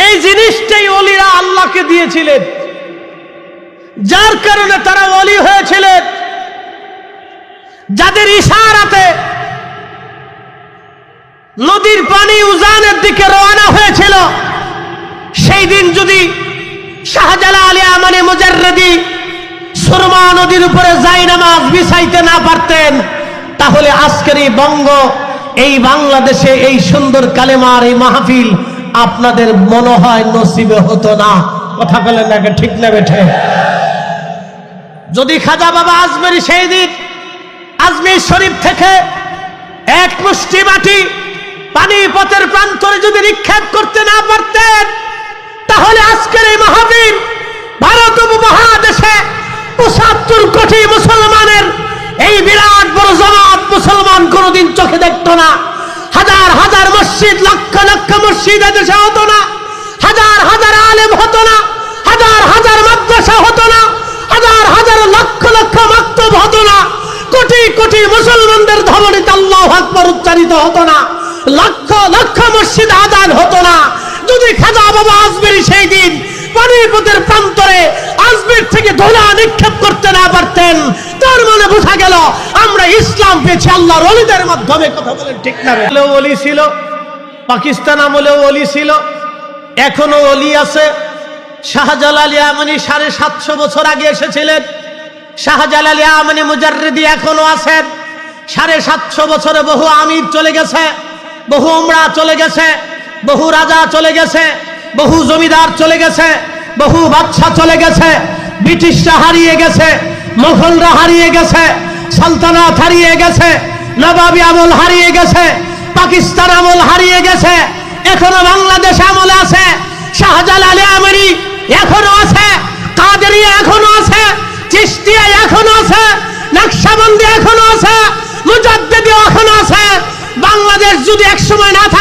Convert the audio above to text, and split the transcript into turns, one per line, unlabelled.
এই জিনিসটাই ওলিরা আল্লাহকে দিয়েছিলেন, যার কারণে তারা ওলি হয়েছিলেন। যাদের ইশারাতে নদীর পানি উজানের দিকে রওনা হয়েছিল, সেই দিন যদি শাহজালাল আলী আমানে মুজাররদি সুরমা নদীর উপরে জায়নামাজ বিছাইতে না পারতেন, তাহলে আজকের এই বঙ্গ, এই বাংলাদেশে এই সুন্দর কালেমার এই মাহফিল আপনাদের মনে হয় নসিবে হতো না। কথা বলেন না, ঠিক না বেঠে? যদি খাজা বাবা আজমেরি সেই দিন আজমির শরীফ থেকে এক মুষ্টি মাটি পানিপথের প্রান্তরে যদি নিক্ষেপ করতে না পারতেন, তাহলে আজকের এই মাহফিল ভারত উপমহাদেশে ৭৫ কোটি মুসলমানের এই বিরাট বড় জামাত মুসলমান কোনদিন চোখে দেখতো না। হাজার হাজার মসজিদ, লক্ষ লক্ষ মসজিদ এদেশে হতো না, হাজার হাজার আলেম হতো না, হাজার হাজার মাদ্রাসা হতো না, হাজার হাজার লক্ষ লক্ষ মাকতব হতো না, কোটি কোটি মুসলমানদের ধমনীতে আল্লাহু আকবার উচ্চারিত হতো না, লক্ষ লক্ষ মসজিদ আযান হতো না, যদি খাজা বাবা আজমেরি সেই দিন পানিপথের প্রান্তরে আজমের থেকে ধোলা নিক্ষেপ করতে না পারতেন। তার মানে বোঝা গেল আমরা ইসলাম পেয়েছি আল্লাহর ওলিদের মাধ্যমে। কথা বলেন ঠিক না? ওলি ছিল, পাকিস্তান আমলেও ওলি ছিল, এখনো ওলি আছে। শাহজালাল ইয়ামানি ৭৫০ বছর আগে এসেছিলেন, শাহজালাল ইয়ামানি মুজাররদি এখনো আছেন। ৭৫০ বছরে বহু আমির চলে গেছে, বহু উমরা চলে গেছে, বহু রাজা চলে গেছে, বহু জমিদার চলে গেছে, বহু বাদশা চলে গেছে, ব্রিটিশরা হারিয়ে গেছে, মোগলরা হারিয়ে গেছে, সালতানাত হারিয়ে গেছে, নবাবী আমল হারিয়ে গেছে, পাকিস্তান আমল হারিয়ে গেছে, এখনো বাংলাদেশ আমল আছে। শাহজালাল ইয়ামানি এখনো আছে, কাদেরিয়া এখনো আছে, চিশতিয়া এখনো আছে, নকশবন্দি এখনো আছে, মুজাদ্দিদি এখনো আছে। বাংলাদেশ যদি একসময় না থাকে